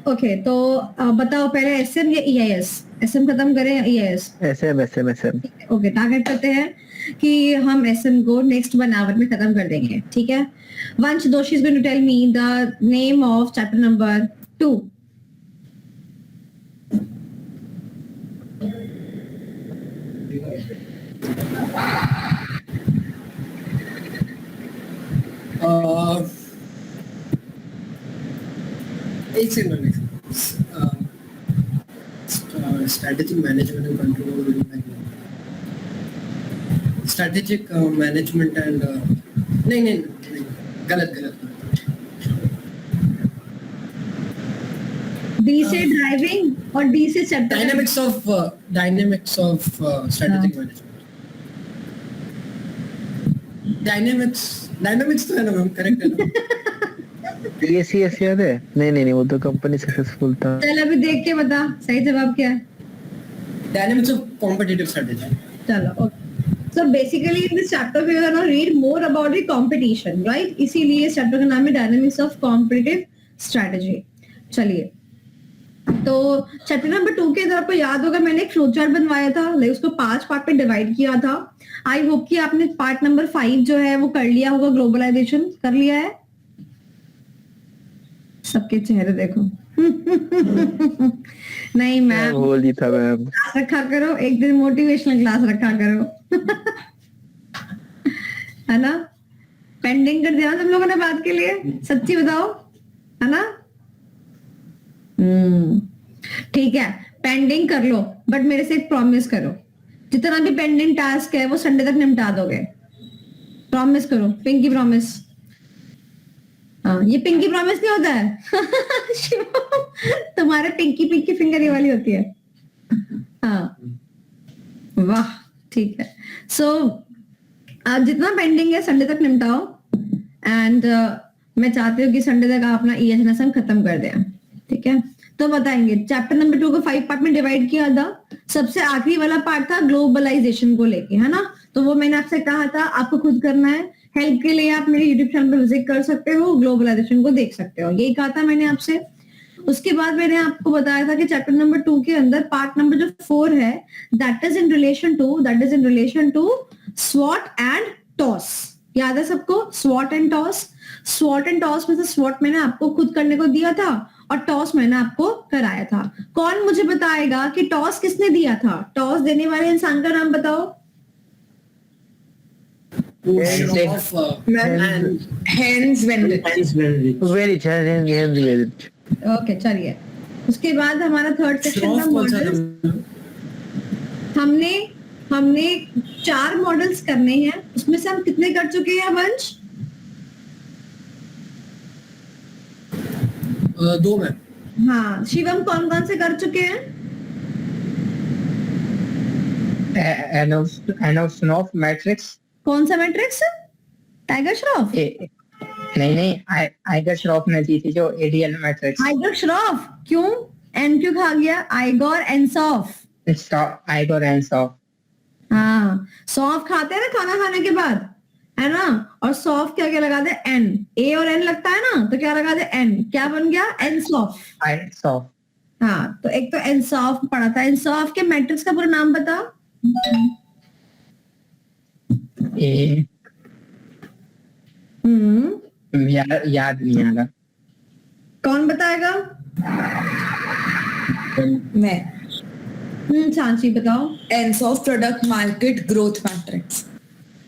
Okay तो बताओ पहले एसएम या ईआईएस? एसएम खत्म करें या EIS? SM SM SM. Okay, target करते हैं कि हम एसएम को नेक्स्ट 1 आवर में खत्म कर देंगे, ठीक है? Vansh Doshi is going to tell me the name of chapter number 2. एक second, strategic management and control, strategic management and नहीं, गलत। डी से ड्राइविंग और डी से chapter dynamics of strategic management. Dynamics तो है ना मैम, करेक्ट है ना? पीएससीएस याद है? नहीं वो तो कंपनी सक्सेसफुल था। चल अभी देख के बता सही जवाब क्या है। Dynamics of competitive strategy. चलो okay, so basically in this chapter we are going to read more about the competition, right? इसीलिए इस चैप्टर का नाम है डायनेमिक्स ऑफ कॉम्पिटिटिव स्ट्रेटजी। चलिए, तो चैप्टर नंबर 2 के अंदर आपको याद होगा मैंने एक फ्लो चार्ट बनवाया था, लाइक उसको 5 पार्ट में डिवाइड किया था। आई होप कि आपने पार्ट नंबर 5 जो है वो कर लिया होगा, ग्लोबलाइजेशन कर लिया है। सबके चेहरे देखो। नहीं मैम, बोल दी था मैम। क्लास रखा करो, एक दिन मोटिवेशनल क्लास रखा करो। है ना? पेंडिंग कर दिया तुम लोगों ने बात के लिए, सच्ची बताओ, है ना? ठीक है, पेंडिंग कर लो, बट मेरे से एक प्रॉमिस करो, जितना भी पेंडिंग टास्क है वो संडे तक निपटा दोगे। प्रॉमिस करो, पिंकी प्रॉमिस। हाँ, ये पिंकी प्रॉमिस नहीं होता है। तुम्हारे पिंकी फिंगर ये वाली होती है। हाँ, वाह, ठीक है। सो आज जितना पेंडिंग है संडे तक निपटाओ, एंड मैं चाहती हूँ कि संडे तक आप अपना ईएचएनएसएम खत्म कर दें, ठीक है? तो बताएंगे चैप्टर नंबर 2 को 5 पार्ट में डिवाइड किया था। सबसे आखिरी वाला पार्ट था ग्लोबलाइजेशन को लेके, है ना? तो वो मैंने आपसे कहा था आपको खुद करना है। हेल्प के लिए आप मेरे यूट्यूब चैनल पर विजिट कर सकते हो, ग्लोबलाइजेशन को देख सकते हो, यही कहा था मैंने आपसे। उसके बाद मैंने आपको बताया था कि चैप्टर नंबर 2 के अंदर पार्ट नंबर जो 4 है, that is in relation to स्वॉट एंड टॉस। याद है सबको? स्वॉट एंड टॉस। स्वॉट एंड टॉस में से स्वॉट मैंने आपको खुद करने को दिया था और टॉस मैंने आपको कराया था। कौन मुझे बताएगा कि टॉस किसने दिया था? टॉस देने वाले इंसान का नाम बताओ। Hens Vendit. ओके, चलिए। उसके बाद हमारा थर्ड सेक्शन था मॉडल्स। हमने 4 मॉडल्स करने हैं, उसमें से हम कितने कर चुके हैं वंश? 2 में। हाँ, शिवम कौन से कर चुके हैं? Anov matrix. कौन सा मैट्रिक्स? टाइगर श्रॉफ? नहीं, आइगर श्रॉफ ने दी थी जो एडीएल मैट्रिक्स। आइगर श्रॉफ क्यों? एन क्यों खा गया? आइगोर एंसॉफ। आइगोर एंसॉफ। हाँ, सौंफ खाते हैं ना खाना खाने के बाद, है ना? और सौफ क्या क्या लगा दे? एन। ए और एन लगता है ना, तो क्या लगा दे? एन। क्या बन गया? एनसॉफ। हाँ, तो एक तो एनसॉफ पढ़ा था। एनसॉफ के मैट्रिक्स का पूरा नाम बता। याद नहीं आ रहा। कौन बताएगा? मैं। सांची बताओ। Ansoff product market growth matrix.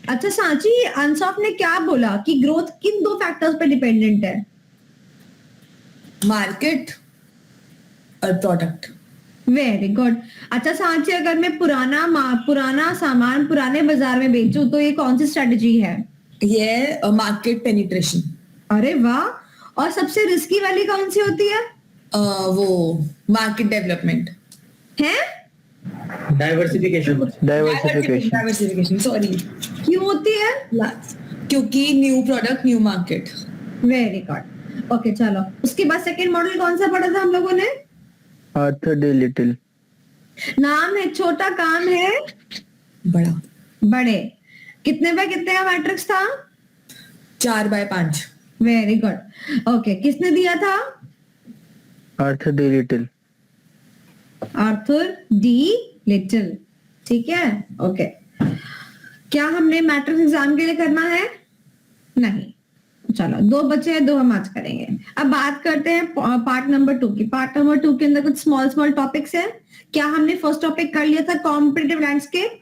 अच्छा सांची, अनसॉफ ने क्या बोला कि ग्रोथ किन 2 फैक्टर्स पे डिपेंडेंट है? मार्केट और प्रोडक्ट। Very good. अच्छा सांची, अगर मैं पुराना सामान पुराने बाजार में बेचूं तो ये कौन सी स्ट्रेटजी है? ये मार्केट पेनिट्रेशन। अरे वाह। और सबसे रिस्की वाली कौन सी होती है? वो मार्केट डेवलपमेंट है। Diversification sorry. क्यों होती है? क्योंकि new product new market. Very good. Okay चलो, उसके बाद सेकंड मॉडल कौन सा पढ़ा था हम लोगों ने? Arthur D little. नाम है छोटा, काम है बड़े। कितने बाय कितने का मैट्रिक्स था? 4 बाय 5। Very good. ओके, किसने दिया था? Arthur D little. Arthur D little, ठीक है, ओके। क्या हमने मैट्रिक्स एग्जाम के लिए करना है? नहीं, चलो 2 बचे हैं, 2 हम आज करेंगे। अब बात करते हैं पार्ट नंबर 2 की। पार्ट नंबर 2 के अंदर कुछ स्मॉल टॉपिक्स हैं। क्या हमने फर्स्ट टॉपिक कर लिया था, कॉम्पिटिटिव लैंडस्केप?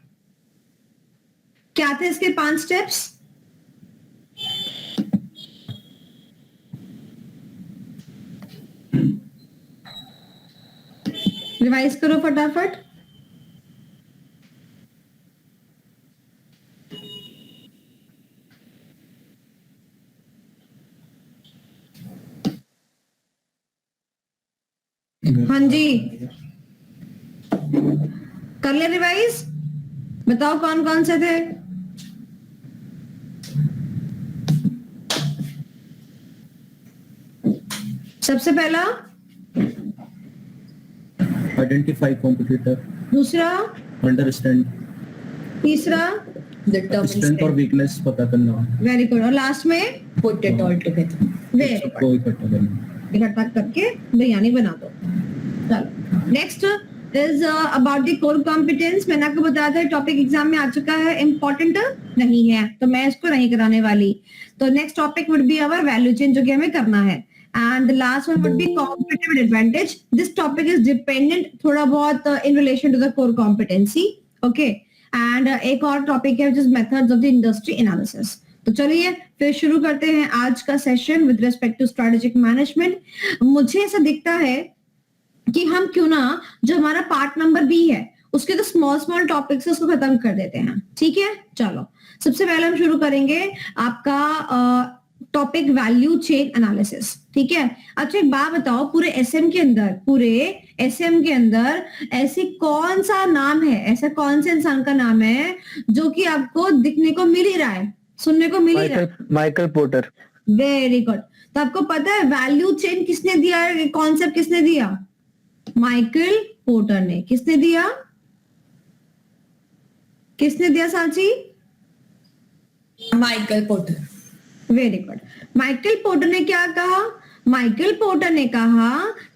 क्या थे इसके 5 स्टेप्स? रिवाइज करो फटाफट। हाँ जी, कर ले रिवाइज। बताओ कौन कौन से थे? सबसे पहला, आइडेंटिफाई कॉम्पिटिटर, दूसरा, अंडरस्टैंड, तीसरा, Determine स्ट्रेंथ और वीकनेस पता करना, वेरी गुड, और लास्ट में put it all together. Very सबको इकट्ठा करना। इकट्ठा करके बिरयानी बना दो। चलो next is about the core competence. मैंने आपको बताया था टॉपिक एग्जाम में आ चुका है, इंपॉर्टेंट नहीं है तो मैं इसको नहीं कराने वाली। तो next topic would be our value chain, जो कि हमें करना है। And the last one would be competitive advantage. This topic is dependent थोड़ा बहुत in relation to the core competency, okay. And एक और टॉपिक है, जिस methods of the industry analysis. तो चलिए फिर शुरू करते हैं आज का session with respect to strategic management. मुझे ऐसा दिखता है कि हम क्यों ना जो हमारा पार्ट नंबर बी है उसके तो स्मॉल टॉपिक्स है उसको खत्म कर देते हैं, ठीक है। चलो सबसे पहले हम शुरू करेंगे आपका टॉपिक वैल्यू चेन एनालिसिस, ठीक है। अच्छा एक बात बताओ, पूरे एसएम के अंदर ऐसी कौन सा नाम है, ऐसा कौन से इंसान का नाम है जो कि आपको दिखने को मिल ही रहा है, सुनने को मिल ही रहा है? Michael porter. Very good. तो आपको पता है वैल्यू चेन किसने दिया है, कॉन्सेप्ट किसने दिया? माइकल पोर्टर ने। किसने दिया? किसने दिया साची? Michael Porter. Very good. Michael porter ने क्या कहा? माइकल पोर्टर ने कहा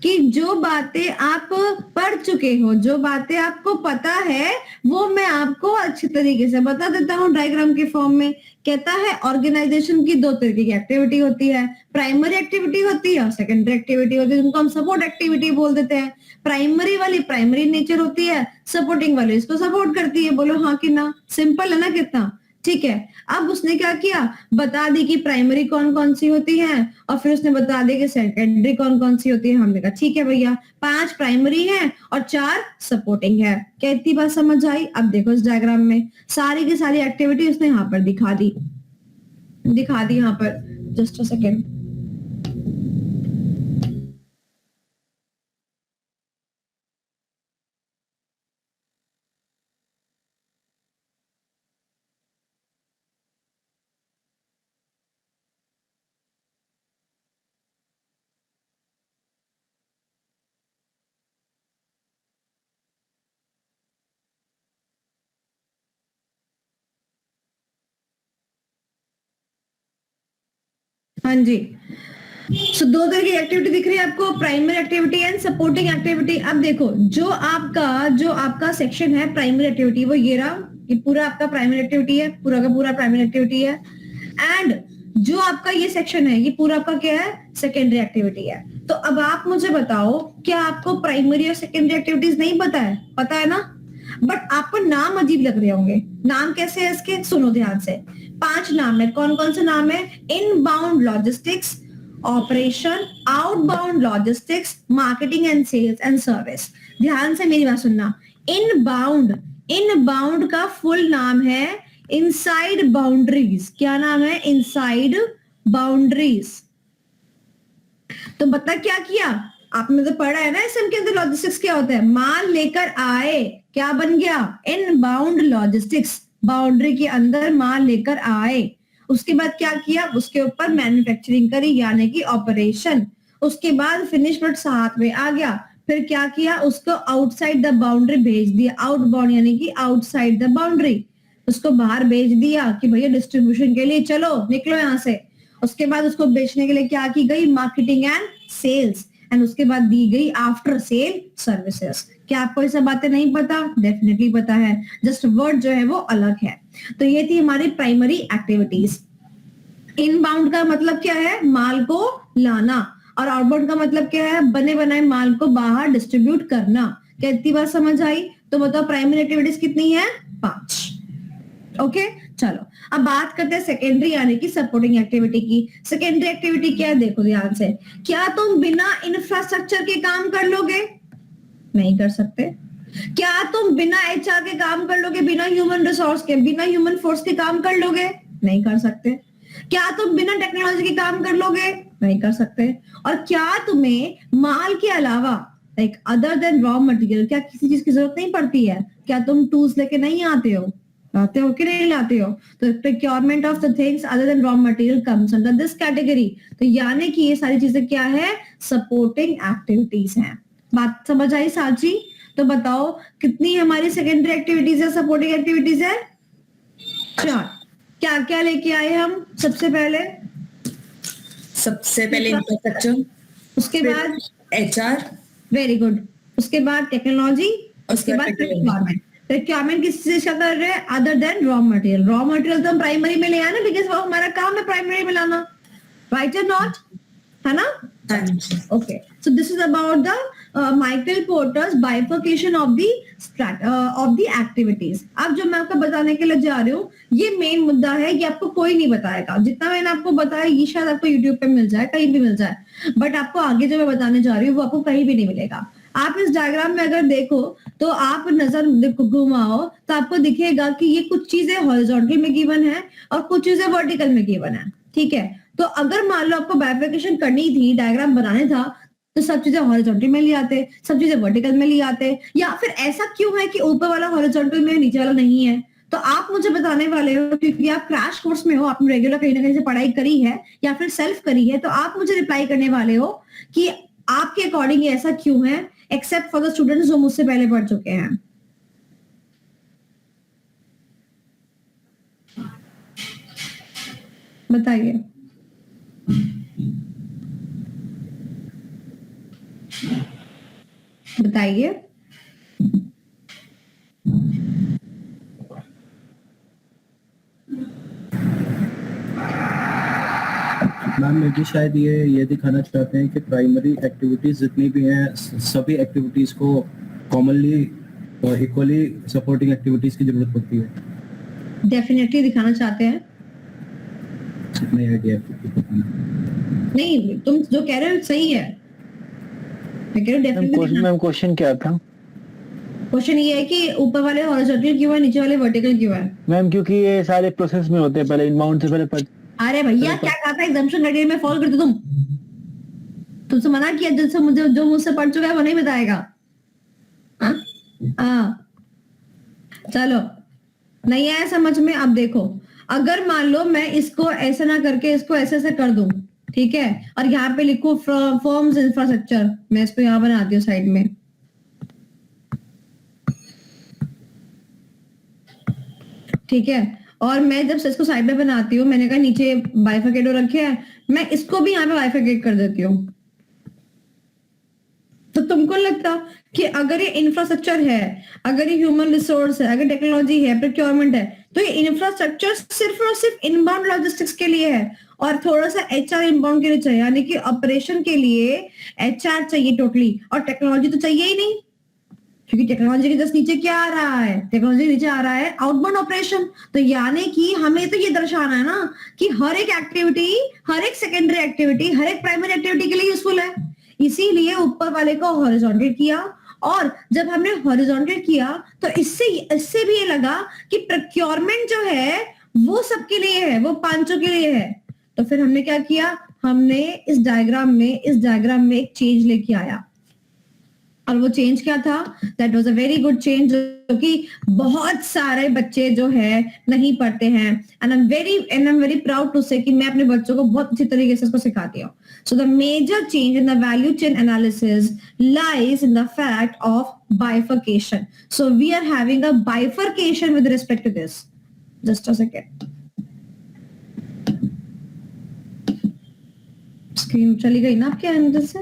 कि जो बातें आप पढ़ चुके हो, जो बातें आपको पता है, वो मैं आपको अच्छे तरीके से बता देता हूँ डायग्राम के फॉर्म में। कहता है ऑर्गेनाइजेशन की 2 तरीके की एक्टिविटी होती है, प्राइमरी एक्टिविटी होती है और सेकेंडरी एक्टिविटी होती है, जिनको हम सपोर्ट एक्टिविटी बोल देते हैं। प्राइमरी वाली प्राइमरी नेचर होती है, सपोर्टिंग वाली इसको सपोर्ट करती है। बोलो हाँ कि ना? सिंपल है ना कितना, ठीक है। अब उसने क्या किया, बता दी कि प्राइमरी कौन कौन सी होती है और फिर उसने बता दी कि सेकेंडरी कौन कौन सी होती है। हमने कहा ठीक है भैया, 5 प्राइमरी है और 4 सपोर्टिंग है। क्या इतनी बात समझ आई? अब देखो इस डायग्राम में सारी की सारी एक्टिविटी उसने यहाँ पर दिखा दी यहाँ पर। Just a second. हाँ जी, सो 2 तरह की एक्टिविटी दिख रही है आपको, primary activity and supporting activity. अब देखो जो आपका सेक्शन है प्राइमरी एक्टिविटी, वो ये रहा, ये पूरा आपका प्राइमरी एक्टिविटी है, पूरा का पूरा प्राइमरी एक्टिविटी है। एंड जो आपका ये सेक्शन है, ये पूरा आपका क्या है? सेकेंडरी एक्टिविटी है। तो अब आप मुझे बताओ, क्या आपको प्राइमरी और सेकेंडरी एक्टिविटीज नहीं पता है? पता है ना, बट आपको नाम अजीब लग रहे होंगे। नाम कैसे है इसके? सुनो ध्यान से। 5 नाम है। कौन कौन से नाम है? Inbound logistics, operation, outbound logistics, marketing and sales and service. ध्यान से मेरी बात सुनना। इनबाउंड का फुल नाम है इनसाइड बाउंड्रीज। क्या नाम है? Inside boundaries. तो बता क्या किया आपने? तो पढ़ा है ना एसएम के अंदर लॉजिस्टिक्स क्या होता है? माल लेकर आए, क्या बन गया? Inbound logistics. बाउंड्री के अंदर माल लेकर आए। उसके बाद क्या किया? उसके ऊपर मैन्युफैक्चरिंग करी, यानी कि ऑपरेशन। उसके बाद फिनिश प्रोडक्ट साथ में आ गया। फिर क्या किया? उसको आउटसाइड द बाउंड्री भेज दिया। आउटबाउंड यानी कि आउटसाइड द बाउंड्री, उसको बाहर भेज दिया कि भैया डिस्ट्रीब्यूशन के लिए चलो, निकलो यहाँ से। उसके बाद उसको बेचने के लिए क्या की गई? Marketing and sales. एंड उसके बाद दी गई आफ्टर सेल सर्विसेज। क्या आपको ये सब बातें नहीं पता? डेफिनेटली पता है, जस्ट वर्ड जो है वो अलग है। तो ये थी हमारी प्राइमरी एक्टिविटीज। इनबाउंड का मतलब क्या है? माल को लाना। और आउटबाउंड का मतलब क्या है? बने बनाए माल को बाहर डिस्ट्रीब्यूट करना। क्या इतनी बात समझ आई? तो बताओ प्राइमरी एक्टिविटीज कितनी है? 5। ओके, चलो अब बात करते हैं सेकेंडरी यानी कि सपोर्टिंग एक्टिविटी की। सेकेंडरी एक्टिविटी क्या है? देखो ध्यान से, क्या तुम बिना इंफ्रास्ट्रक्चर के काम कर लोगे? नहीं कर सकते। क्या तुम बिना एचआर के काम कर लोगे? बिना ह्यूमन रिसोर्स के, बिना ह्यूमन फोर्स के काम कर लोगे? नहीं कर सकते। क्या तुम बिना टेक्नोलॉजी के काम कर लोगे? नहीं कर सकते। और क्या तुम्हें माल के अलावा like other than raw material क्या किसी चीज की जरूरत नहीं पड़ती है? क्या तुम टूल्स लेके नहीं आते हो? लाते हो कि नहीं लाते हो? तो procurement of the things other than raw material comes under this category. तो यानी कि ये सारी चीजें क्या है? सपोर्टिंग एक्टिविटीज हैं। बात समझ आई साची? तो बताओ कितनी हमारी सेकेंडरी एक्टिविटीज है, सपोर्टिंग एक्टिविटीज है? 4। क्या क्या लेके आए हम? सबसे पहले इंफ्रास्ट्रक्चर, उसके बाद एचआर, वेरी गुड, उसके बाद टेक्नोलॉजी, उसके बाद technology। रिक्वायरमेंट। रिक्वायरमेंट किस चीज का कर रहे हैं? Other than raw material. Raw material तो हम प्राइमरी में ले आए ना, बिकॉज वो हमारा काम है प्राइमरी में लाना, राइट और नॉट, है ना? Okay, so this is about the Michael Porter's bifurcation of the activities. अब जो मैं आपको बताने के लिए जा रही हूँ, ये मेन मुद्दा है, ये आपको कोई नहीं बताएगा। जितना मैंने आपको बताया ये शायद आपको YouTube पे मिल जाए, कहीं भी मिल जाए, बट आपको आगे जो मैं बताने जा रही हूँ वो आपको कहीं भी नहीं मिलेगा। आप इस डायग्राम में अगर देखो तो आप नजर घुमाओ तो आपको दिखेगा कि ये कुछ चीजें हॉरिजॉन्टल में गिवन है और कुछ चीजें वर्टिकल में गिवन है, ठीक है? तो अगर मान लो आपको बाइफिकेशन करनी थी, डायग्राम बनाने था, तो सब चीजें हॉरिजॉन्टल में ले आते, सब चीजें वर्टिकल में ले आते। या फिर ऐसा क्यों है कि ऊपर वाला हॉरिजॉन्टल में नीचे वाला नहीं है? तो आप मुझे बताने वाले हो, क्योंकि आप क्रैश कोर्स में हो, आपने रेगुलर कहीं ना कहीं से पढ़ाई करी है या फिर सेल्फ करी है, तो आप मुझे रिप्लाई करने वाले हो कि आपके अकॉर्डिंग ऐसा क्यों है, एक्सेप्ट फॉर द स्टूडेंट्स जो मुझसे पहले पढ़ चुके हैं। बताइए। बताइए। मैम मुझे शायद ये दिखाना चाहते हैं कि प्राइमरी एक्टिविटीज जितनी भी हैं सभी एक्टिविटीज को कॉमनली और इक्वली सपोर्टिंग एक्टिविटीज की जरूरत पड़ती है। डेफिनेटली दिखाना चाहते हैं। जितने आइडिया नहीं, तुम जो कह रहे हो सही है, मैं कह रही हूँ डेफिनेटली। मैम क्वेश्चन क्या था? क्वेश्चन ये है कि ऊपर वाले हॉरिजॉन्टल क्यों है, नीचे वाले वर्टिकल क्यों है? मैम क्योंकि ये सारे प्रोसेस में होते हैं, पहले इनबाउंड से पहले अरे भैया क्या कहा था? एग्जाम्पशन क्राइटेरिया में फॉलो करते तुम? तुमसे मना किया, जिससे मुझे जो मुझसे पढ़ चुका है वो नहीं बताएगा। हाँ, चलो नहीं आया समझ में? अब देखो, अगर मान लो मैं इसको ऐसा ना करके इसको ऐसे ऐसे कर दूं, ठीक है, और यहाँ पे लिखूं फॉर्म्स इंफ्रास्ट्रक्चर, मैं इसको यहाँ बनाती हूँ साइड में, ठीक है, और मैं जब इसको साइड में बनाती हूँ, मैंने कहा नीचे बाइफरकेटो रखे हैं, मैं इसको भी यहाँ पे बाइफरकेट कर देती हूँ। तो तुमको लगता कि अगर ये इंफ्रास्ट्रक्चर है, अगर ये ह्यूमन रिसोर्स है, अगर टेक्नोलॉजी है, प्रोक्योरमेंट है, तो ये इंफ्रास्ट्रक्चर सिर्फ और सिर्फ इनबाउंड लॉजिस्टिक्स के लिए है और थोड़ा सा एचआर इनबाउंड के लिए चाहिए, यानी कि ऑपरेशन के लिए एचआर चाहिए टोटली, और टेक्नोलॉजी तो चाहिए ही नहीं, क्योंकि टेक्नोलॉजी के जस्ट नीचे क्या आ रहा है? टेक्नोलॉजी नीचे आ रहा है आउटबाउंड ऑपरेशन। तो यानी कि हमें तो ये दर्शाना है ना कि हर एक एक्टिविटी, हर एक सेकेंडरी एक्टिविटी, हर एक प्राइमरी एक्टिविटी के लिए यूजफुल है। इसीलिए ऊपर वाले को हॉरिजॉन्टल किया, और जब हमने हॉरिजॉन्टल किया तो इससे भी ये लगा कि प्रोक्योरमेंट जो है वो सबके लिए है, वो पांचों के लिए है। तो फिर हमने क्या किया? हमने इस डायग्राम में एक चेंज लेके आया, और वो चेंज क्या था? That was a very good change, जो कि बहुत सारे बच्चे जो है नहीं पढ़ते हैं, and I am very proud to say कि मैं अपने बच्चों को बहुत अच्छी तरीके से इसको सिखाती हूँ। So the major change in the value chain analysis lies in the fact of bifurcation. So we are having a bifurcation with respect to this. Just a second, screen चली गई ना आपके अंदर से?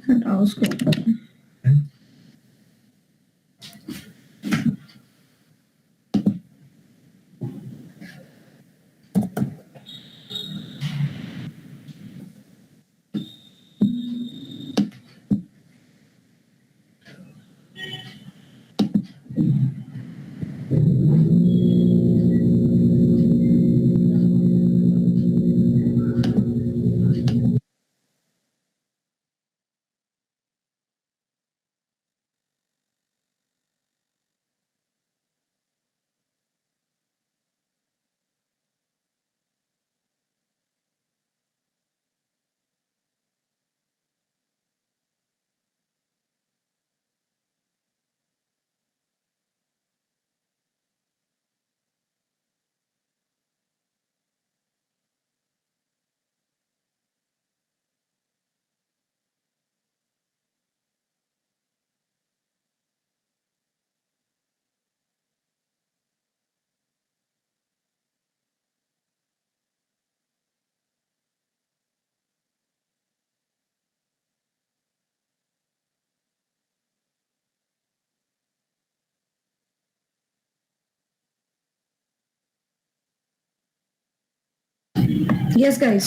हटाओ उसको। Yes, guys.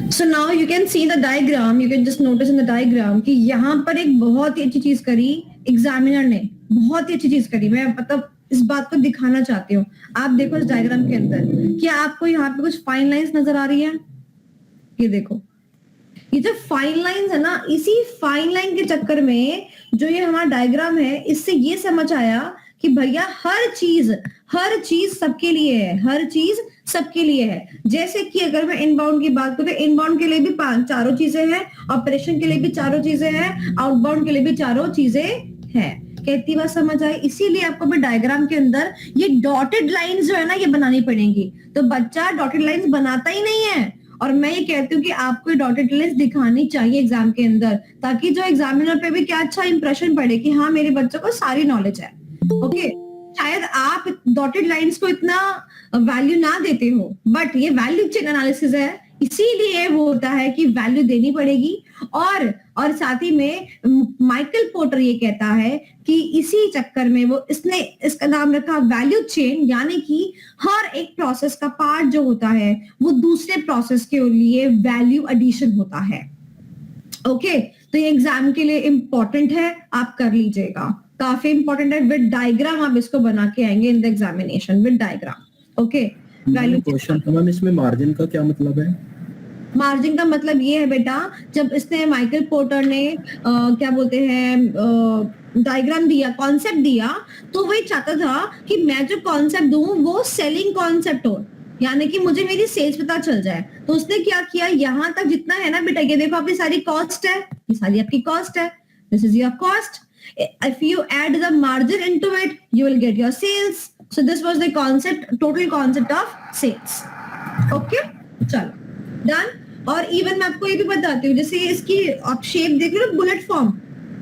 So now you can see the diagram. You can just notice in the diagram कि यहाँ पर एक बहुत ही अच्छी चीज करी एग्जामिनर ने, बहुत ही अच्छी चीज करी। मैं मतलब इस बात को दिखाना चाहती हूँ। आप देखो इस डायग्राम के अंदर, क्या आपको यहाँ पे कुछ फाइन लाइंस नजर आ रही है? ये देखो, ये जो फाइन लाइंस है ना, इसी फाइन लाइन के चक्कर में जो ये हमारा डायग्राम है, इससे ये समझ आया कि भैया हर चीज सबके लिए है, हर चीज सबके लिए है। जैसे कि अगर मैं इनबाउंड की बात करूं, इनबाउंड के लिए भी चारों चीजें हैं, ऑपरेशन के लिए भी चारों चीजें हैं, आउटबाउंड के लिए भी चारों चीजें हैं। कहती बात समझ आई? इसीलिए आपको भी डायग्राम के अंदर ये डॉटेड लाइंस जो है ना, ये बनानी पड़ेंगी। तो बच्चा डॉटेड लाइंस बनाता ही नहीं है, और मैं ये कहती हूँ कि आपको डॉटेड लाइंस दिखानी चाहिए एग्जाम के अंदर, ताकि जो एग्जामिनर पे भी क्या अच्छा इंप्रेशन पड़े कि हाँ मेरे बच्चों को सारी नॉलेज है। ओके, शायद आप डॉटेड लाइंस को इतना वैल्यू ना देते हो, बट ये वैल्यू चेन एनालिसिस है, इसीलिए वो होता है कि वैल्यू देनी पड़ेगी। और साथ ही में माइकल पोर्टर ये कहता है कि इसी चक्कर में इसने इसका नाम रखा वैल्यू चेन, यानी कि हर एक प्रोसेस का पार्ट जो होता है वो दूसरे प्रोसेस के लिए वैल्यू एडिशन होता है। ओके, तो ये एग्जाम के लिए इंपॉर्टेंट है, आप कर लीजिएगा, काफी इंपॉर्टेंट है। विद डायग्राम आप इसको बना के आएंगे in the examination with diagram. Okay, value question था मैम, इसमें मार्जिन का क्या मतलब है? मार्जिन का मतलब ये है बेटा, जब इसने माइकल पोर्टर ने क्या बोलते हैं डायग्राम दिया, कॉन्सेप्ट दिया, तो वही चाहता था कि मैं जो कॉन्सेप्ट दूं वो सेलिंग कॉन्सेप्ट हो, यानी कि मुझे मेरी सेल्स पता चल जाए। तो उसने क्या किया, यहाँ तक जितना है ना बेटा, ये देखो आपकी सारी कॉस्ट है, ये सारी आपकी कॉस्ट है, this is your cost. If you add the margin into it, you will get your sales. So this was the concept, total concept of sales. Okay, चलो डन। और इवन मैं आपको ये भी बताती हूँ, जैसे इसकी आप शेप देख लो, बुलेट फॉर्म।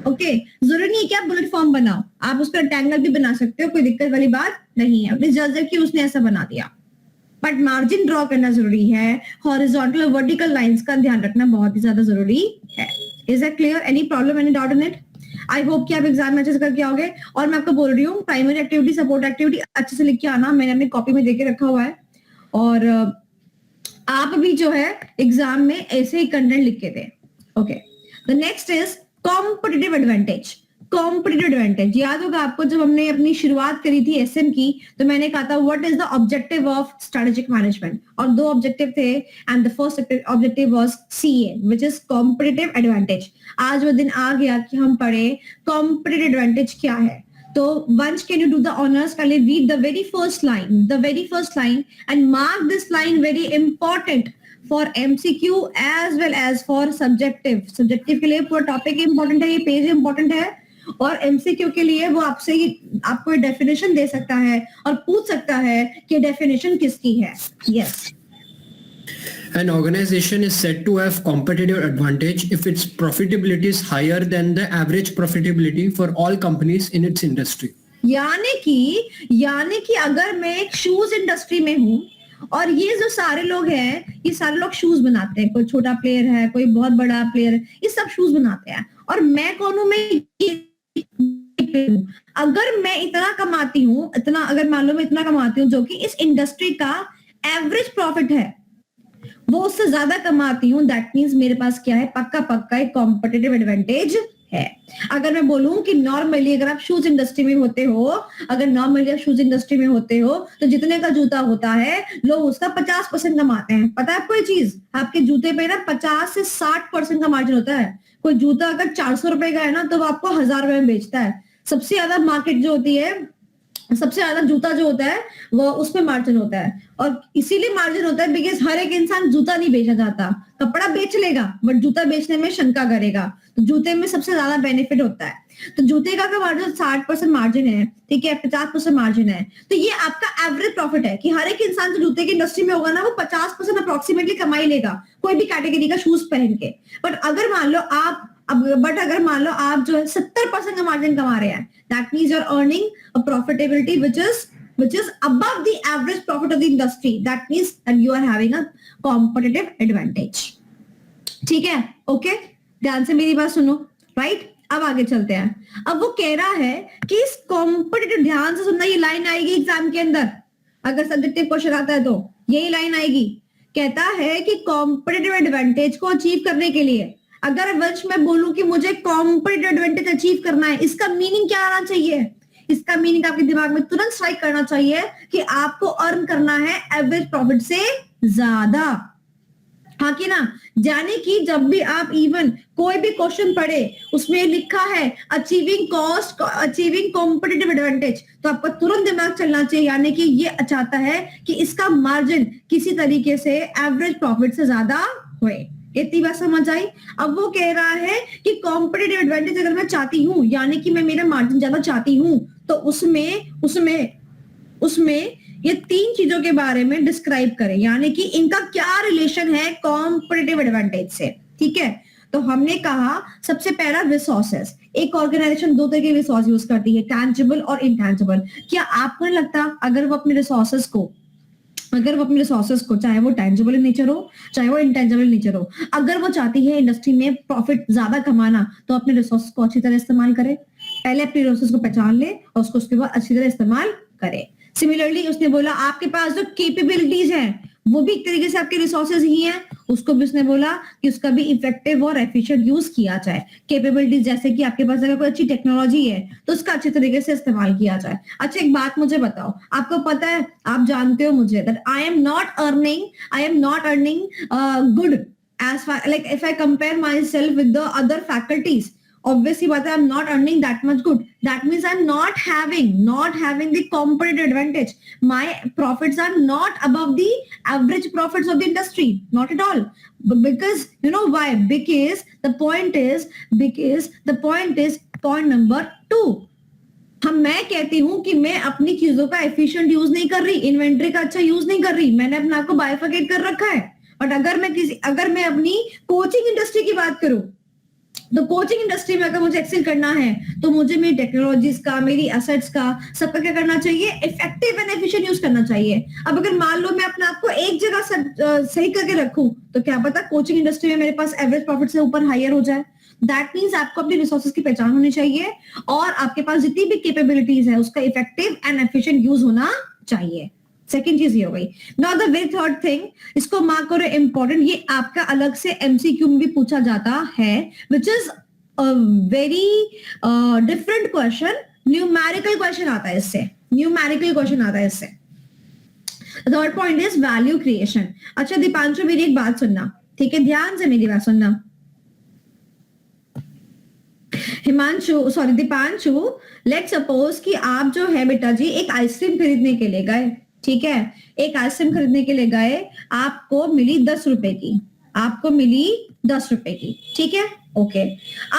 ओके, जरूरी नहीं है कि आप बुलेट फॉर्म बनाओ, आप उसका रेक्टेंगल भी बना सकते हो, कोई दिक्कत वाली बात नहीं है। अपने जज कि उसने ऐसा बना दिया, बट मार्जिन ड्रॉ करना जरूरी है। हॉरिजॉन्टल और वर्टिकल लाइंस का ध्यान रखना बहुत ही ज्यादा जरूरी है। Is that clear? Any problem, any doubt in it? I hope कि आप एग्जाम में अच्छे से करके आओगे। और मैं आपको बोल रही हूँ, प्राइमरी एक्टिविटी, सपोर्ट एक्टिविटी अच्छे से लिख के आना, मैंने अपनी कॉपी में देके रखा हुआ है। और आप भी जो है एग्जाम में ऐसे ही कंटेंट लिख के दें। Okay, the next is competitive advantage. Competitive advantage याद होगा आपको, जब हमने अपनी शुरुआत करी थी एसएम की, तो मैंने कहा था what is the objective of strategic management, और दो ऑब्जेक्टिव थे, and the first objective was CA which is competitive advantage. आज वो दिन आ गया कि हम पढ़े कॉम्पिटिटिव एडवांटेज क्या है। तो once can you do the honors, kindly read the very first line and mark this line very important for MCQ as well as for subjective के लिए पूरा टॉपिक इंपॉर्टेंट है, ये पेज इंपॉर्टेंट है, और MCQ के लिए वो आपको डेफिनेशन दे सकता है और पूछ सकता है कि डेफिनेशन किसकी है. Yes. An organization is said to have competitive advantage if its profitability is higher than the average profitability for all companies in its industry. यानी कि अगर मैं एक शूज इंडस्ट्री में हूँ और ये जो सारे लोग हैं, ये सारे लोग शूज बनाते हैं, कोई छोटा प्लेयर है, कोई बहुत बड़ा प्लेयर है, ये सब शूज बनाते हैं, और मैं कौन हूँ? अगर मैं इतना कमाती हूँ, अगर मान लो मैं इतना कमाती हूँ जो कि इस इंडस्ट्री का एवरेज प्रॉफिट है, वो उससे ज्यादा कमाती हूँ, दैट मीन्स मेरे पास क्या है? पक्का एक कॉम्पिटिटिव एडवांटेज है. अगर मैं बोलूं कि नॉर्मली अगर आप शूज इंडस्ट्री में होते हो, तो जितने का जूता होता है लोग उसका 50% कमाते हैं. पता है आपको ये चीज? आपके जूते पे ना 50 से 60% का मार्जिन होता है. कोई जूता अगर 400 रुपए का है ना, तो वो आपको 1000 रुपए में बेचता है. सबसे ज्यादा मार्केट जो होती है, सबसे ज्यादा जूता जो होता है वो उसमें मार्जिन होता है, और इसीलिए मार्जिन होता है बिकॉज हर एक इंसान जूता नहीं बेचा जाता. कपड़ा बेच लेगा बट जूता बेचने में शंका करेगा, तो जूते में सबसे ज्यादा बेनिफिट होता है. तो जूते का मार्जिन 60% मार्जिन है, ठीक है, 50% मार्जिन है. तो ये आपका एवरेज प्रॉफिट है कि हर एक इंसान जो जूते की इंडस्ट्री में होगा ना, वो 50% अप्रोक्सीमेटली कमाई लेगा कोई भी कैटेगरी का शूज पहन के. बट अगर मान लो आप जो है 70% का मार्जिन कमा रहे हैं, that means you are earning a profitability which is above the average profit of the industry. That means that you are having a competitive advantage. ठीक है? ओके, ध्यान से मेरी बात सुनो. राइट, अब आगे चलते हैं. अब वो कह रहा है कि इस कॉम्पिटिटिव, ध्यान से सुनना, ये लाइन आएगी एग्जाम के अंदर, अगर सब्जेक्टिव क्वेश्चन आता है तो यही लाइन आएगी. कहता है कि कॉम्पिटिटिव एडवांटेज को अचीव करने के लिए, अगर वंश मैं बोलूं कि मुझे कॉम्पिटिटिव एडवांटेज अचीव करना है, इसका मीनिंग क्या आना चाहिए? इसका मीनिंग आपके दिमाग में तुरंत स्ट्राइक करना चाहिए कि आपको अर्न करना है एवरेज प्रॉफिट से ज्यादा. हाँ कि ना? यानी कि जब भी आप इवन कोई भी क्वेश्चन पढ़े, उसमें लिखा है अचीविंग कॉम्पिटिटिव एडवांटेज, तो आपका तुरंत दिमाग चलना चाहिए, यानी कि ये चाहता है कि इसका मार्जिन किसी तरीके से एवरेज प्रॉफिट से ज्यादा होए. इतनी बात समझ आई? अब वो कह रहा है कि कॉम्पिटिटिव एडवांटेज अगर मैं चाहती हूँ, यानी कि मैं मेरा मार्जिन ज्यादा चाहती हूँ, तो उसमें ये 3 चीजों के बारे में डिस्क्राइब करें, यानी कि इनका क्या रिलेशन है कॉम्पिटिटिव एडवांटेज से. ठीक है, तो हमने कहा सबसे पहला रिसोर्सेस. एक ऑर्गेनाइजेशन 2 तरह के रिसोर्स यूज करती है, टैंजिबल और इनटैंजिबल. क्या आपको नहीं लगता अगर वो अपने रिसोर्सेस को चाहे वो टैंजिबल इन नेचर हो, चाहे वो इंटेंजिबल नेचर हो, अगर वो चाहती है इंडस्ट्री में प्रॉफिट ज्यादा कमाना, तो अपने रिसोर्सेस को अच्छी तरह इस्तेमाल करे. पहले अपने रिसोर्सेस को पहचान ले और उसको उसके बाद अच्छी तरह इस्तेमाल करे. सिमिलरली उसने बोला आपके पास जो कैपेबिलिटीज हैं वो भी एक तरीके से आपके रिसोर्सेज ही हैं, उसको भी उसने बोला कि उसका भी इफेक्टिव और एफिशिएंट यूज किया जाए. कैपेबिलिटीज जैसे कि आपके पास अगर कोई अच्छी टेक्नोलॉजी है तो उसका अच्छे तरीके से इस्तेमाल किया जाए. अच्छा, एक बात मुझे बताओ, आपको पता है, आप जानते हो मुझे, that I am not earning good as far like if I compare myself with the other faculties, obviously but I'm not earning that much good. That means I'm not having the competitive advantage. My profits are not above the average profits of the industry, not at all. But because you know why? Because the point is point number 2. मैं कहती हूँ कि मैं अपनी चीजों का efficient use नहीं कर रही, इन्वेंट्री का अच्छा यूज नहीं कर रही, मैंने अपने आप को बाइफरकेट कर रखा है. बट अगर मैं अपनी कोचिंग इंडस्ट्री की बात करूं, तो कोचिंग इंडस्ट्री में अगर मुझे एक्सेल करना है तो मुझे मेरी टेक्नोलॉजीज का, मेरी एसेट्स का, सबका क्या करना चाहिए? इफेक्टिव एंड एफिशिएंट यूज करना चाहिए. अब अगर मान लो मैं अपने आप को एक जगह सही करके रखूं, तो क्या पता कोचिंग इंडस्ट्री में मेरे पास एवरेज प्रॉफिट से ऊपर हायर हो जाए. दैट मीन्स आपको अपने रिसोर्सेज की पहचान होनी चाहिए और आपके पास जितनी भी कैपेबिलिटीज है उसका इफेक्टिव एंड एफिशिएंट यूज होना चाहिए. सेकेंड चीज ये हो गई. Now the very third thing, इसको मार्क करो इंपॉर्टेंट, ये आपका अलग से एमसीक्यू में भी पूछा जाता है, which is a very different question. Numerical question आता है इससे. Third point is value creation. अच्छा दीपांशु, मेरी एक बात सुनना, ठीक है, ध्यान से मेरी बात सुनना. Himanshu, sorry Deepanshu, let suppose कि आप जो है बेटा जी एक आइसक्रीम खरीदने के लिए गए, ठीक है, एक आइसक्रीम खरीदने के लिए गए, आपको मिली 10 रुपए की, आपको मिली 10 रुपए की, ठीक है, ओके।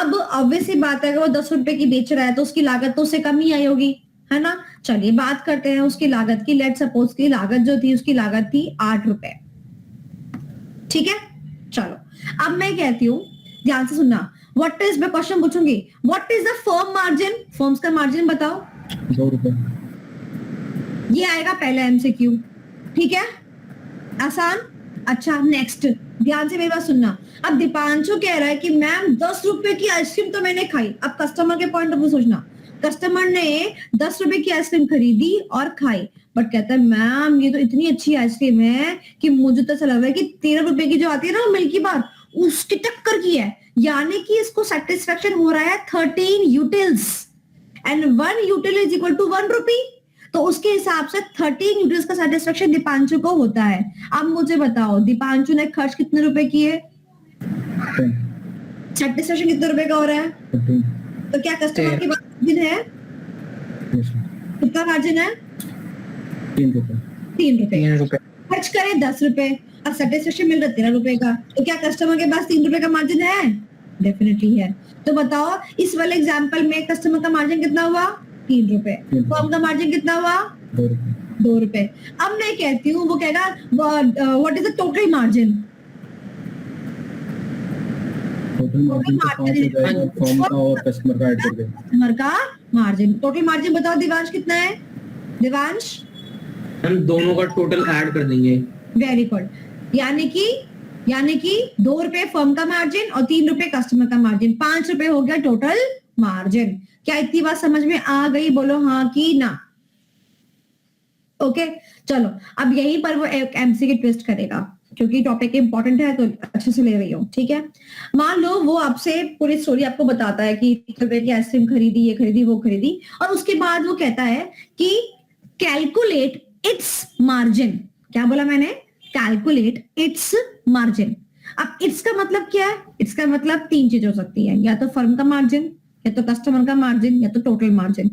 अब ऑब्वियसली बात है, अगर वो 10 रुपए की बेच रहा है तो उसकी लागत तो उससे कम ही आई होगी, है ना। चलिए बात करते हैं उसकी लागत की। लेट सपोज की लागत जो थी, उसकी लागत थी 8 रुपए, ठीक है। चलो अब मैं कहती हूँ, ध्यान से सुनना, व्हाट इज, मैं क्वेश्चन पूछूंगी, what is the firm margin, firms का मार्जिन बताओ। 2 रुपए। ये आएगा पहला एमसीक्यू, ठीक है, आसान। अच्छा नेक्स्ट, ध्यान से मेरी बात सुनना। अब दीपांशु कह रहा है कि मैम 10 रुपए की आइसक्रीम तो मैंने खाई। अब कस्टमर के पॉइंट ऑफ व्यू सोचना, कस्टमर ने 10 रुपए की आइसक्रीम खरीदी और खाई, बट कहता है मैम ये तो इतनी अच्छी आइसक्रीम है कि मुझे तो ऐसा लग रहा है कि 13 रुपए की जो आती है ना मिल्की बार, उसकी टक्कर की है। यानी कि इसको सेटिस्फेक्शन हो रहा है 13 utils and 1 util is equal to 1 rupee. तो उसके हिसाब से 13 यूटिल्स का सेटिस्फेक्शन दीपांशु को होता है। अब मुझे बताओ दीपांशु ने खर्च कितने रुपए किए, 10, सेटिस्फेक्शन कितने रुपए का हो रहा है, 15, तो क्या कस्टमर की मार्जिन है, yes, कितना मार्जिन है, 3 रुपए। 3 रुपए। 3 रुपए। खर्च करे 10 रुपए, अब सेटिस्फेक्शन मिल रहा है 13 रुपए का, तो क्या कस्टमर के पास 3 रुपए का मार्जिन है, डेफिनेटली है। तो बताओ इस वाले एग्जांपल में कस्टमर का मार्जिन कितना हुआ, 3 रुपए, फर्म का मार्जिन कितना हुआ, 2 रुपए। 2 रुपए। अब मैं कहती हूँ, वो कहेगा what is the total margin, total margin तो 5 हो जाएगा फर्म का और कस्टमर का ऐड करके। कस्टमर का मार्जिन, टोटल मार्जिन बताओ दिवांश कितना है, दिवांश। हम दोनों का टोटल ऐड कर देंगे। Very good. यानी कि 2 रुपए फर्म का मार्जिन और 3 रुपए कस्टमर का मार्जिन, 5 रुपए हो गया टोटल मार्जिन। क्या इतनी बात समझ में आ गई, बोलो हाँ कि ना। ओके चलो, अब यहीं पर वो एक एमसीक्यू ट्विस्ट करेगा, क्योंकि टॉपिक इंपॉर्टेंट है तो अच्छे से ले रही हूँ, ठीक है। मान लो वो आपसे पूरी स्टोरी आपको बताता है कि 3 रुपए की आइसक्रीम खरीदी, ये खरीदी, वो खरीदी, और उसके बाद वो कहता है कि कैलकुलेट इट्स मार्जिन। क्या बोला मैंने, कैलकुलेट इट्स मार्जिन। अब इट्स का मतलब क्या है, इट्स का मतलब 3 चीज हो सकती है, या तो फर्म का मार्जिन, या तो कस्टमर का मार्जिन, या तो टोटल मार्जिन,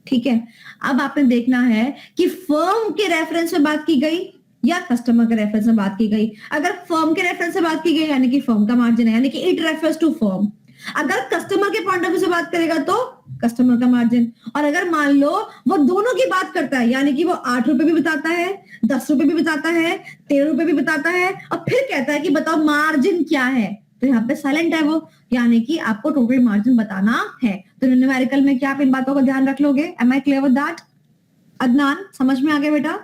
ठीक है। अब आपने देखना है कि फर्म के रेफरेंस में बात की गई या कस्टमर के रेफरेंस में बात की गई। अगर फर्म के रेफरेंस से बात की गई यानी कि फर्म का मार्जिन है, यानी कि इट रेफर्स टू फर्म। अगर कस्टमर के पॉइंट ऑफ व्यू से बात करेगा तो कस्टमर का मार्जिन। और अगर मान लो वो दोनों की बात करता है, यानी कि वो 8 रुपए भी बताता है, 10 रुपए भी बताता है, 13 रुपए भी बताता है, और फिर कहता है कि बताओ मार्जिन क्या है, तो यहाँ पे साइलेंट है वो, यानी कि आपको टोटल मार्जिन बताना है। तो न्यूमेरिकल में क्या आप इन बातों का ध्यान रख लोगे। Am I clear with that? Adnan समझ में आ गया बेटा?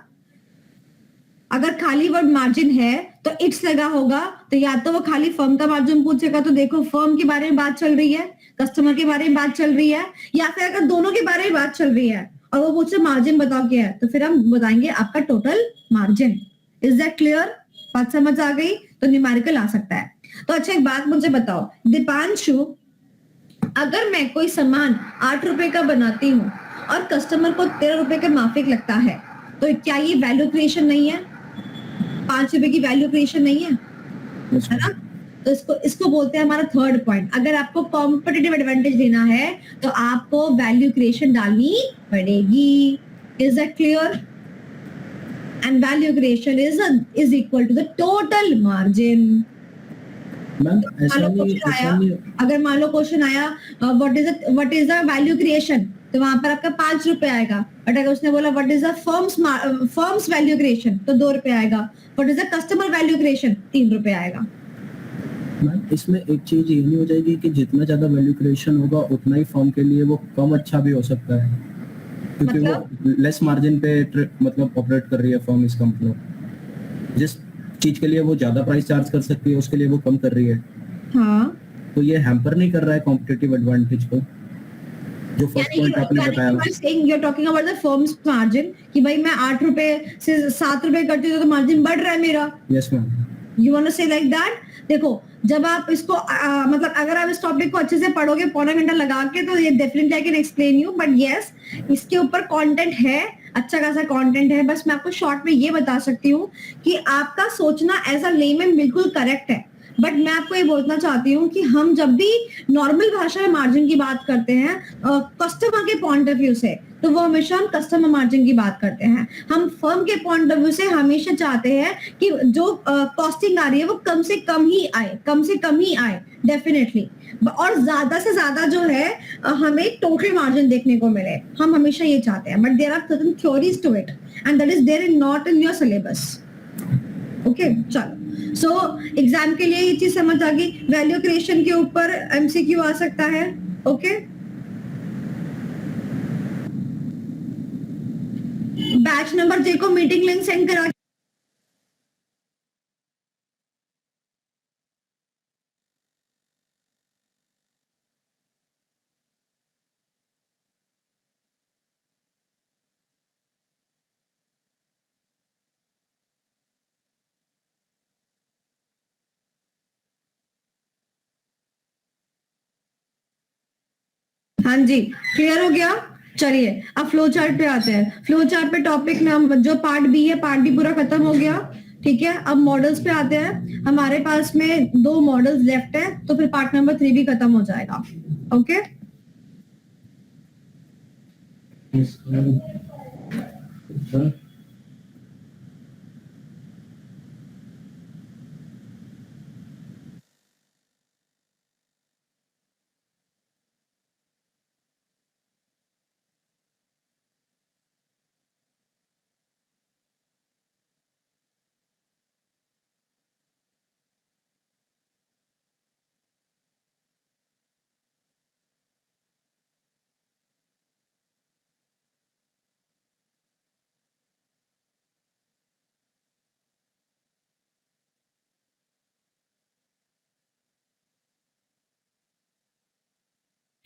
अगर खाली वर्ड मार्जिन है तो इट्स लगा होगा, तो या तो वो खाली फर्म का मार्जिन पूछेगा, तो देखो फर्म के बारे में बात चल रही है, कस्टमर के बारे में बात चल रही है, या फिर अगर दोनों के बारे में बात चल रही है और वो पूछे मार्जिन बताओ क्या है, तो फिर हम बताएंगे आपका total margin. Is that clear? बात समझ आ गई? तो न्यूमेरिकल आ सकता है। तो अच्छा एक बात मुझे बताओ दीपांशु, अगर मैं कोई सामान 8 रुपए का बनाती हूँ और कस्टमर को 13 रुपए का माफिक लगता है, तो क्या ये वैल्यू क्रिएशन नहीं है? 5 रुपए की वैल्यू क्रिएशन नहीं है, है ना? तो इसको बोलते हैं हमारा थर्ड पॉइंट। अगर आपको कॉम्पिटिटिव एडवांटेज देना है तो आपको वैल्यू क्रिएशन डालनी पड़ेगी। Is that clear? And value creation is equal to the total margin. Ma'am ऐसा नहीं, अगर मान लो क्वेश्चन आया what is the value creation, तो वहां पर आपका 5 रुपए आएगा। बट अगर उसने बोला what is the firms value creation, तो 2 रुपए आएगा। What is the customer value creation, 3 रुपए आएगा। मैम इसमें एक चीज ये नहीं हो जाएगी कि जितना ज्यादा वैल्यू क्रिएशन होगा उतना ही फर्म के लिए वो कम अच्छा भी हो सकता है, क्योंकि वो लेस मार्जिन पे मतलब ऑपरेट कर रही है फर्म। इसका मतलब जिस चीज के लिए वो ज्यादा प्राइस चार्ज कर सकती है उसके लिए वो कम कर रही है। हाँ, तो ये हैम्पर नहीं कर रहा है कॉम्पिटिटिव एडवांटेज को, जो फर्स्ट पॉइंट आपने बताया। You are talking about the firm's margin कि भाई मैं 8 रुपए से 7 रुपए करती हूँ तो मार्जिन बढ़ रहा है मेरा। Yes ma'am. You want to say like that? देखो जब आप इसको मतलब अगर आप इस टॉपिक को अच्छे से पढ़ोगे पौना घंटा लगा के, तो ये definitely I can explain you, but yes इसके ऊपर कंटेंट है, अच्छा खासा कंटेंट है। बस मैं आपको शॉर्ट में ये बता सकती हूँ कि आपका सोचना एज अ लेमैन बिल्कुल करेक्ट है। बट मैं आपको ये बोलना चाहती हूँ कि हम जब भी नॉर्मल भाषा में मार्जिन की बात करते हैं कस्टमर के पॉइंट ऑफ व्यू से, तो वो हमेशा हम कस्टमर मार्जिन की बात करते हैं। हम फर्म के पॉइंट ऑफ व्यू से हमेशा चाहते हैं कि जो कॉस्टिंग आ रही है वो कम से कम ही आए डेफिनेटली, और ज्यादा से ज्यादा जो है हमें टोटल मार्जिन देखने को मिले, हम हमेशा ये चाहते हैं। But there are certain theories to it and that is there in not in your syllabus. Okay, चलो। सो एग्जाम के लिए ये चीज समझ आ गई। वैल्यू क्रिएशन के ऊपर एमसीक्यू आ सकता है। ओके, बैच नंबर जे को मीटिंग लिंक सेंड करा। हाँ जी, क्लियर हो गया। चलिए अब फ्लो चार्ट पे आते हैं। फ्लो चार्ट पे टॉपिक में हम जो पार्ट बी है, पार्ट बी पूरा खत्म हो गया। ठीक है, अब मॉडल्स पे आते हैं। हमारे पास में 2 मॉडल्स लेफ्ट है, तो फिर पार्ट नंबर 3 भी खत्म हो जाएगा। ओके,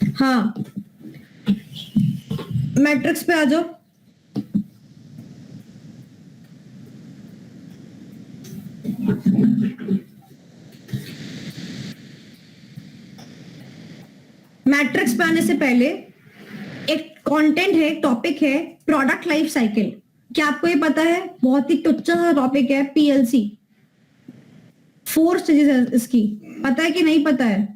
हाँ, मैट्रिक्स पे आ जाओ। मैट्रिक्स पे आने से पहले एक कंटेंट है, टॉपिक है प्रोडक्ट लाइफ साइकिल। क्या आपको ये पता है? बहुत ही टुच्चा सा टॉपिक है, पीएलसी। 4 स्टेजेस है इसकी, पता है कि नहीं पता है?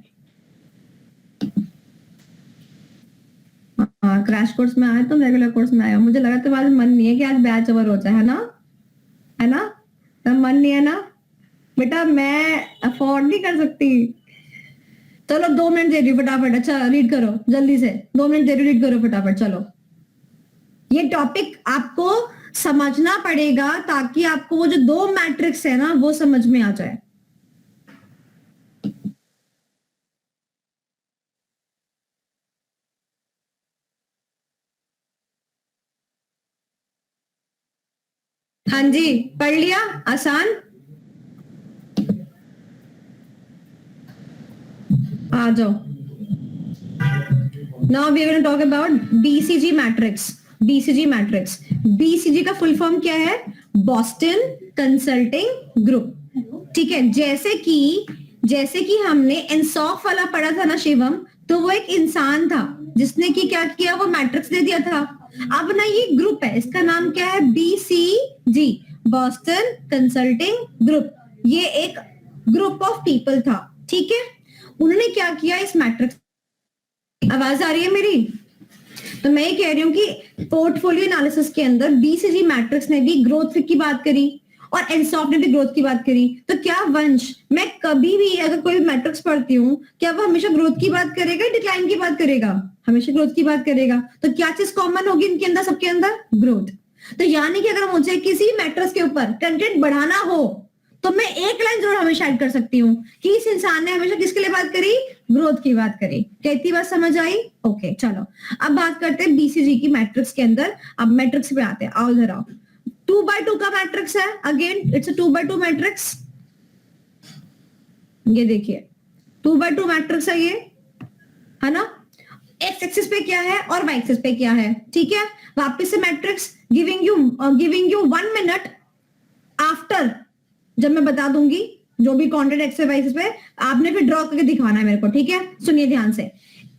हाँ, क्रैश कोर्स में आए तुम, रेगुलर कोर्स में आए हो। मुझे लगा तुम्हारा मन नहीं है कि आज बैच ओवर हो जाए, है ना? है ना? तो मन नहीं है ना बेटा, मैं अफोर्ड नहीं कर सकती। चलो 2 मिनट दे रही हूँ फटाफट। अच्छा, रीड करो जल्दी से, 2 मिनट दे रही हूँ, रीड करो फटाफट। चलो, ये टॉपिक आपको समझना पड़ेगा ताकि आपको वो जो 2 मैट्रिक्स है ना वो समझ में आ जाए। हाँ जी, पढ़ लिया? आसान। आ जाओ। Now we are going to talk about BCG matrix. BCG matrix, BCG का फुल फॉर्म क्या है? Boston Consulting Group. ठीक है, जैसे कि हमने इंसॉफ वाला पढ़ा था ना शिवम, तो वो एक इंसान था जिसने की क्या किया, वो मैट्रिक्स दे दिया था। अब ना ये ग्रुप है, इसका नाम क्या है? BCG, Boston Consulting group. ये एक ग्रुप ऑफ पीपल था। ठीक है, उन्होंने क्या किया इस मैट्रिक्स। आवाज आ रही है मेरी? तो मैं ये कह रही हूँ कि पोर्टफोलियो एनालिसिस के अंदर बीसीजी मैट्रिक्स ने भी ग्रोथ की बात करी और एनसॉफ्ट ने भी ग्रोथ की बात करी। तो क्या वंश, मैं कभी भी अगर कोई मैट्रिक्स पढ़ती हूँ, क्या वो हमेशा ग्रोथ की बात करेगा, डिक्लाइन की बात करेगा? हमेशा ग्रोथ की बात करेगा। तो क्या चीज कॉमन होगी इनके अंदर, सबके अंदर? ग्रोथ। तो यानी कि अगर मुझे किसी मैट्रिक्स के ऊपर कंटेंट बढ़ाना हो तो मैं एक लाइन जरूर हमेशा ऐड कर सकती हूँ कि इस इंसान ने हमेशा किसके लिए बात करी? ग्रोथ की बात करी। क्या इतनी बात समझ आई? ओके, चलो अब बात करते हैं बीसीजी की मैट्रिक्स के अंदर। अब मैट्रिक्स पे आते हैं, आओ इधर आओ। 2x2 का मैट्रिक्स है, again it's a 2x2 matrix. ये देखिए 2x2 मैट्रिक्स है ये, है ना? एक्स एक्सिस पे क्या है और वाई एक्सिस पे क्या है। ठीक है, वापस से matrix giving you 1 minute after, जब मैं बता दूंगी जो भी कंटेंट एक्स वाई एक्सिस पे, आपने फिर ड्रॉ करके दिखाना है मेरे को। ठीक है, सुनिए ध्यान से।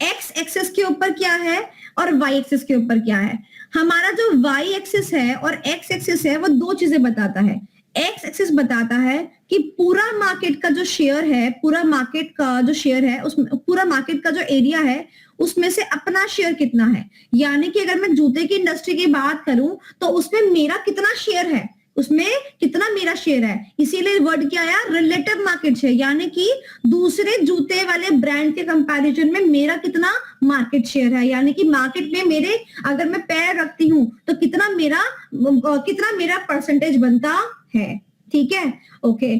एक्स एक्सिस के ऊपर क्या है और वाई एक्सिस के ऊपर क्या है? हमारा जो वाई एक्सिस है और एक्स एक्सिस है वो 2 चीजें बताता है। एक्स एक्सिस बताता है कि पूरा मार्केट का जो शेयर है, पूरा मार्केट का जो शेयर है, उसमें पूरा मार्केट का जो एरिया है उसमें से अपना शेयर कितना है। यानी कि अगर मैं जूते की इंडस्ट्री की बात करूं तो उसमें मेरा कितना शेयर है, उसमें कितना मेरा शेयर है, इसीलिए वर्ड क्या आया, रिलेटिव मार्केट शेयर, यानी कि दूसरे जूते वाले ब्रांड के कंपैरिजन में मेरा कितना मार्केट शेयर है। यानी कि मार्केट में मेरे, अगर मैं पैर रखती हूं तो कितना मेरा परसेंटेज बनता है। ठीक है, ओके।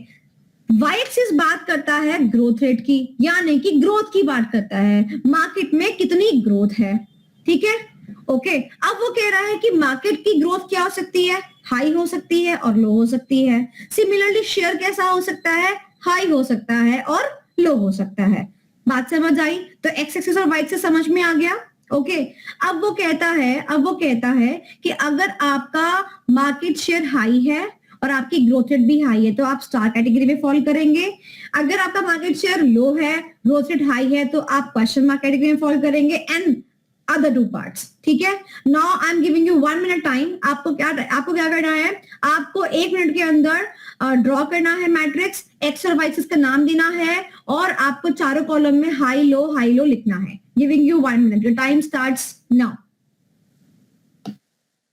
वाई एक्सिस बात करता है ग्रोथ रेट की, यानी कि ग्रोथ की बात करता है, मार्केट में कितनी ग्रोथ है। ठीक है, ओके। अब वो कह रहा है कि मार्केट की ग्रोथ क्या हो सकती है, हाई हो सकती है और लो हो सकती है। सिमिलरली शेयर कैसा हो सकता है, हाई हो सकता है और लो हो सकता है। बात समझ आई? तो एक्स एक्सिस और वाई एक्सिस समझ में आ गया। ओके, अब वो कहता है कि अगर आपका मार्केट शेयर हाई है और आपकी ग्रोथ रेट भी हाई है तो आप स्टार कैटेगरी में फॉल करेंगे। अगर आपका मार्केट शेयर लो है, ग्रोथ रेट हाई है तो आप क्वेश्चन मार्क कैटेगरी में फॉल करेंगे, एंड अदर टू पार्ट्स। ठीक है, now I am giving you 1 minute time. आपको क्या करना है, आपको 1 मिनट के अंदर ड्रॉ करना है मैट्रिक्स, एक्स और वाई एक्सिस का नाम देना है और आपको चारों कॉलम में हाई लो लिखना है। Giving you 1 minute, your time starts now.